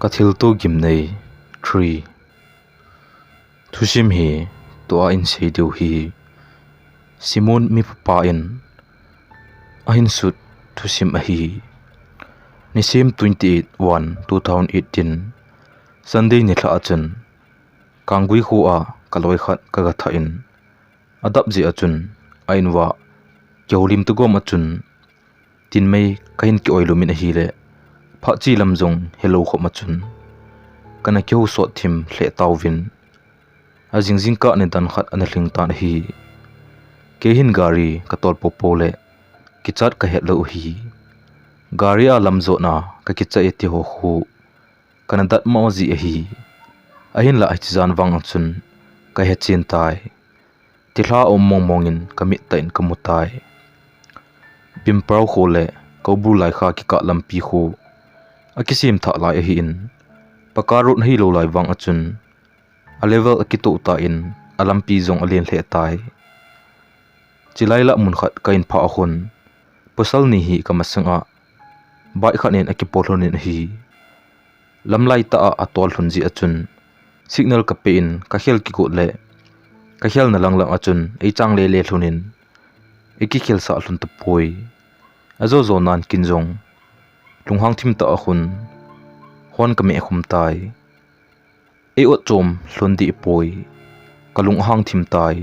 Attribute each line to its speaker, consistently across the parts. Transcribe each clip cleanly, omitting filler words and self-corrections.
Speaker 1: Kathilto Gimnei 3 Thusim hi tua in seidu hi Simon mi papa in ahin sut Thusim ahi Nisim 28/1/2018 Sunday ni thla achun kangui khu a kaloi khat kaga tha in adap ji achun ainwa kyolim tu gom achun tin mai kahin ki oilumin hi le pha chi lamjong hello kho machun kana kyo so thim hle tawvin a jingjing ka ne dan khat ana hling tan hi ke hin gari ka tol popo le kichat ka het lo hi gari a lamzo na ka kicha eti ho khu kana dat ma ji hi ahin la achizan wang achun ka he chin tai Thilha om mong mongin kamit tain kamutai bimprau khole ko bu lai kha ki ka lampi khu akisim tha lai hi in pakarut hi lo lai wang achun a level akito ta in alampi zong alien hle tai chilaila mun khat kain pha khun posal ni hi kamasanga bai khanen akipolhonin hi lamlai ta a atol hunji achun signal ka pe in ka khel ki ko le ka khel na langlang achun ei chang le le thunin eki khel sa hlun ta poi azo zo nan kinjong lunghang thim ta khun hon ka me khum tai e o chom hlun di poi kalung hang thim tai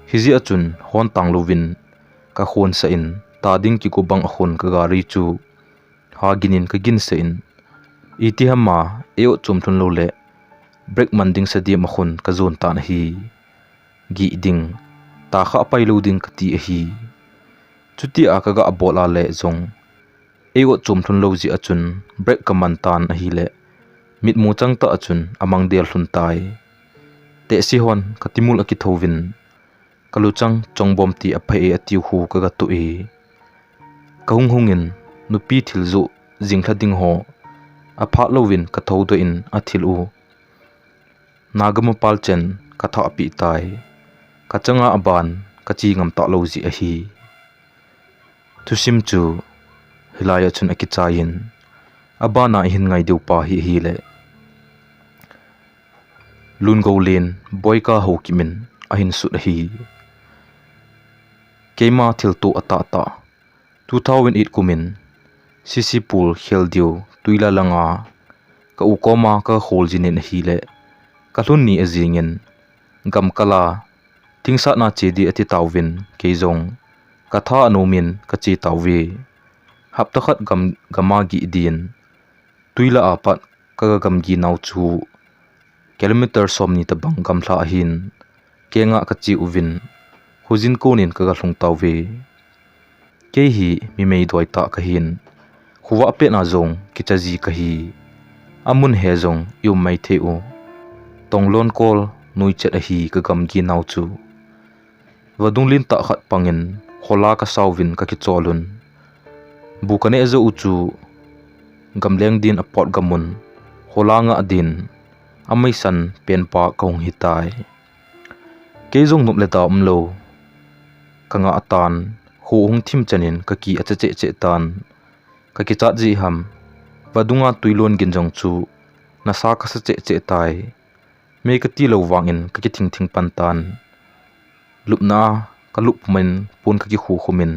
Speaker 1: hizi achun hon tang lovin ka khon sa in ta ding ki ko bang khon ka gari chu ha ginin ka gin sa in iti hamma e o chom thun lo le break manding sa di ma khon ka zon ta na hi gi ding ta kha pai lo ding ka ti hi chuti a ka ga abola le zong e o chom thun lo ji achun break ka man tan a hi le mit mu chang ta achun amang del hlun tai te si hon katimul aki thovin kaluchang chongbom ti aphai atiu hu ka ga tu e kahung hungin nupi thilzu jingthla ding ho apha lovin ka tho do in athil u nagam palchen ka tha api tai ka changa aban ka chi ngam ta lo ji a hi Thusim chu hilaya chun aki chain abana hin ngai deu pa hi hi le lun go len boyka ho kimin ahin su hi keima thilto ata ta 2008 kumin sisipul kheldiu tuila langa ka ukoma ka holjinin hi le ka hlun ni azingin gam kala tingsa na chedi ati tawvin keizong ka tha anomin ka chi tawwi hapta khat gama gi din tuila apat ka gam gi nau chu kilometer somni ta bang gam thla hin kenga ka chi uvin hujin konin ka ga hlung tawwi ke hi mi mei doi ta ka hin huwa pe na zong kichaji ka hi amun he zong yu mai the u tonglon kol nui chet a hi ka gam gi nau chu wadunglin ta khat pangin hola ka sawvin ka ki cholun bukane zo uchu gamleng din apot gamun hola nga din amai san pen pa kong hitai ke zong nup le ta umlo kanga atan hu hung thim chanin ka ki acha che che tan ka ki chat ji ham wadunga tuilon ginjong chu na sa ka sa che che tai me ka ti lo wangin ka ki thing thing pan tan lupna ka lup men pun ka ki khu khumin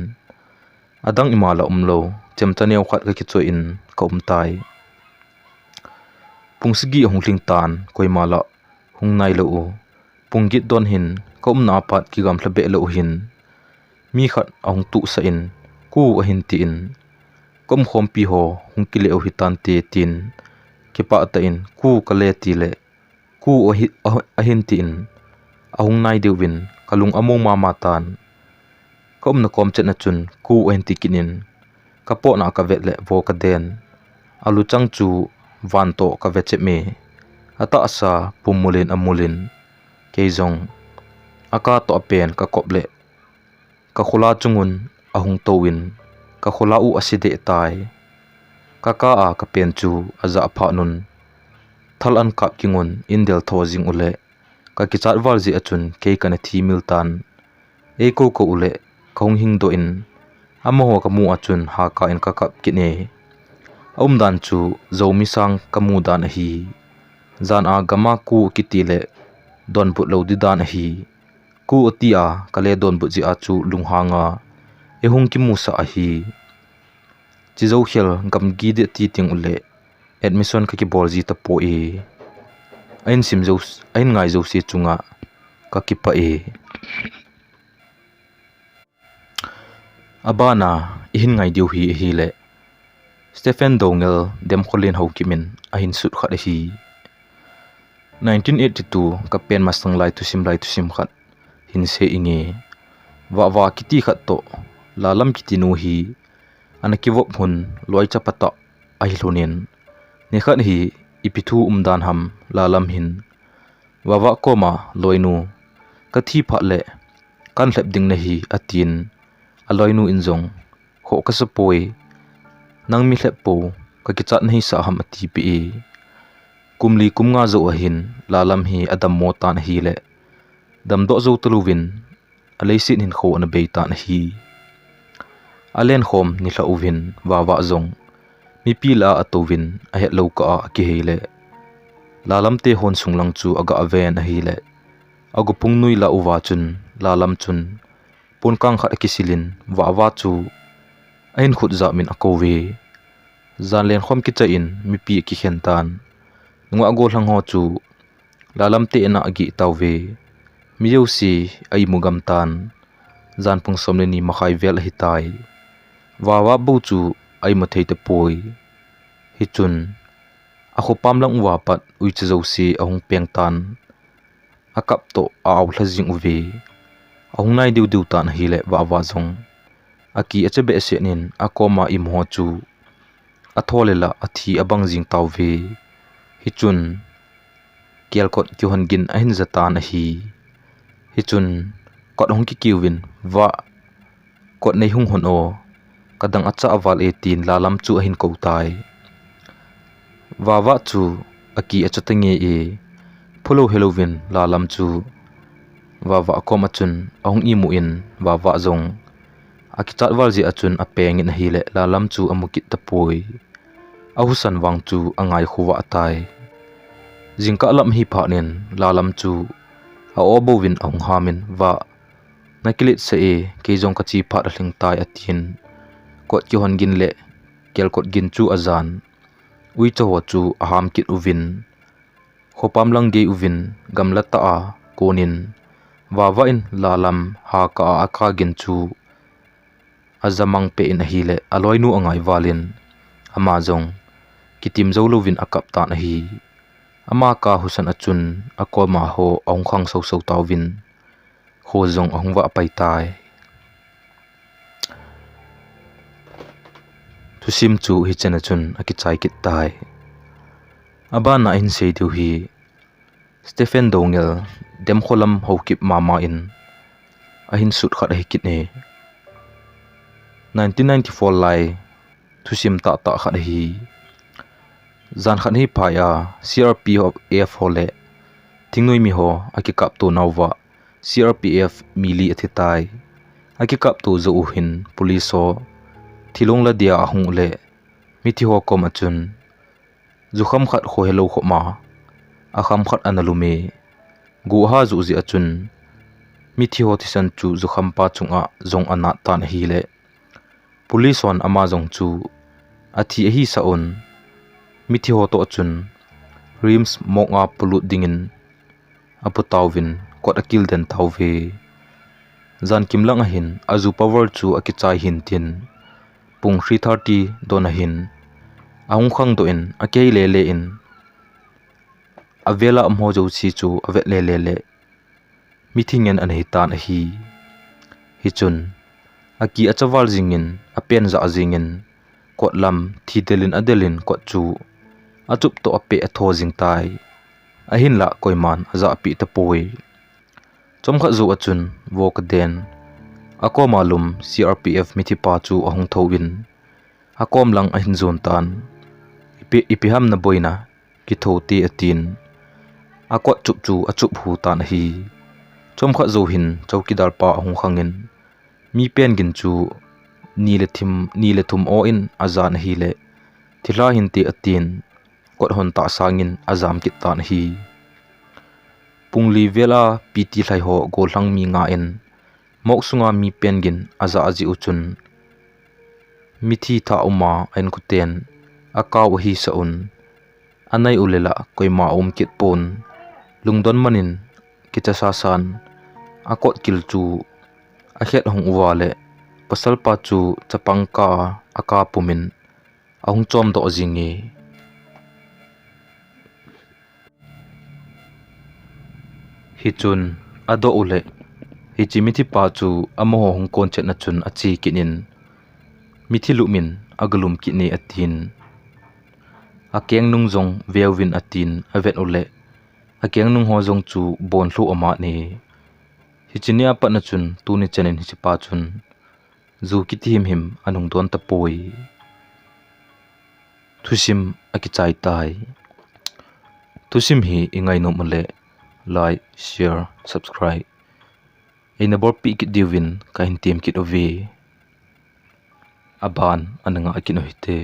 Speaker 1: adang imala umlo chemchaneu khat ka ki choi in ka tai pungsigi hongling tan koimala hungnai lo u punggit don hin ka na pat ki gam thlabe lo hin mi khat ahung tu sa in ku a hin ti in kom khom pi ho hungkile o hitan te tin ke pa ta in ku ka le ti le ku a hin ti in ahung nai deuwin kalung among mama tan kom na kom chet na chun ku a hin ti kinin ka po na ka vet le vo ka den alu chang chu van to ka vet che me ata sa pumulin amulin keizong aka to pen ka kople ka khula chungun ahung towin ka khula u aside tai kaka a ka pen chu aza pha nun thal an kap kingun indel thojing ule ka kichat wal ji achun ke kana thi miltan e ko ko ule khong hing do in amo ho ka mu achun ha ka in ka kap kine dan chu zomi sang kamu dan hi zan a gama ku kitile don but lo di dan hi ku atia kale don but ji a chu lunghanga ehung ki musa a hi chizo khel gam gi de ti ting ule admission ka ki bol ji ta po e ain sim zo ain ngai zo si chunga ka ki pa e abana ihin ngai diu hi le Stephen Dongel dem kholin ho kimin ahin sut khat hi 1982 ka pen masang lai Thusim khat hin se inge wa kiti khat to lalam kiti nu hi anaki wop hun loi chapata ai lunin ne khat hi ipithu dan ham lalam hin wa koma loinu ka thi pha le kan hlep ding na hi atin aloinu injong ho ka sapoi nang mi hlep po ka ki chat nahi sa ham ati pi e kumli kumnga zo ahin lalam hi adam mo tan hi le dam do zo tuluwin aleisin hin kho an be tan hi alen khom ni hla uvin wa zong mi pila atowin a het lo ka ki hele lalam te hon sunglang chu aga aven a hi le agu pungnui la uwa chun lalam chun pon kang khat kisilin wa chu ain khut za min akowe zan len khom ki cha in mi pi ki khen tan ngwa go hlang ho chu lalam te na agi tawwe mi yo si ai mugam tan zan pung somle ni makhai vel hi tai wa bu chu ai ma thei te poi hi chun a kho pam lang wa pat ui che zo si ahung peng tan akap to aw thlajing uwe ahung nai diu tan hi le wa zong aki achebe se nin akoma imho chu atholela athi abang jing tawwe hi chun kialkot kyohan gin ahin zatan hi chun kot hong ki kiwin wa kot nei hung hon o kadang acha awal 18 lalam chu ahin ko tai wa chu aki achatange e phulo helovin lalam chu wa koma chun ahung imu in wa zong aki chat wal ji achun apeng in hi le lalam chu amukit tapoi ahusan wang chu angai khuwa tai jingka lam hi pha nen lalam chu a obowin ahung hamin wa nakilit se e keijong ka chi pha hling tai atin kot ki hon gin le kel kot gin chu azan ui cho chu aham kit uvin khopam lang ge uvin gamla ta a konin wa in lalam ha ka aka gin chu azamang pe in hi le aloinu angai walin ama jong kitim zo lovin akap ta na hi ama ka husan achun akoma ho ong khang so tawin ho zong ong wa pai tai Thusim chu hi chen achun aki chai kit tai abana in sei du hi Stephen Dongel dem kholam hokip mama in ahin sut khat hi kit ne 1994 lai Thusim ta khat hi zan khat hi phaya CRPF hole tingnoi mi ho aki kap to nawwa CRPF mili athitai aki kap to zo uhin police ho thilong la dia ahung le mithi ho kom achun zukham khat kho helo kho ma akham khat analume gu ha zu zi achun mithi ho thisan chu zukham pa chunga zong ana tan hi le police on ama zong chu athi hi sa on mithi ho to achun rims monga pulut dingin apu tawin kot akil den tawwe zan kimlang a hin azu power chu akichai hin tin pung 3:30 dona hin ahung khang do in akei le in avela amho jo chi chu ave le mithingen an hi tan hi chun aki achawal jingin apen za jingin kot lam thidelin adelin kot chu achup to ape atho jing tai ahin la koiman aza pi ta poi chomkha zo achun wok den ako malum CRPF mithi pa chu ahung thowin akom lang ahin zon tan ipiham na boina ki thote atin akot chup chu achup hu tan hi chomkha zo hin chowkidar pa ahung khangin mi pen gin chu ni le thum o in azan hi le Thilha hinti atin kot hon ta sangin azam kit tan hi pungli vela piti hlai ho golhlang mi nga en mok sunga mi pengin aza aji uchun mithi tha uma en kuten akaw hi saun anai ulela koima kit pon lungdon manin kicha sasan akot kilchu a het hong wale pasal pa chu chapangka aka pumin ahung chom do jingi hichun ado ule hichimithi pa chu amoho hong kon chetna chun achi kinin mithi lumin agalum kini atin akeng nung jong veowin atin avet ule akeng nung ho jong chu bon hlu ama ni hichinia pa na chun tuni chanin hichipa chun zu kitihim him anung don tapoi thusim akichai tai thusim hi ingai no mole like share subscribe ina bor pi kit divin ka hin tim kit ove aban ananga akino hite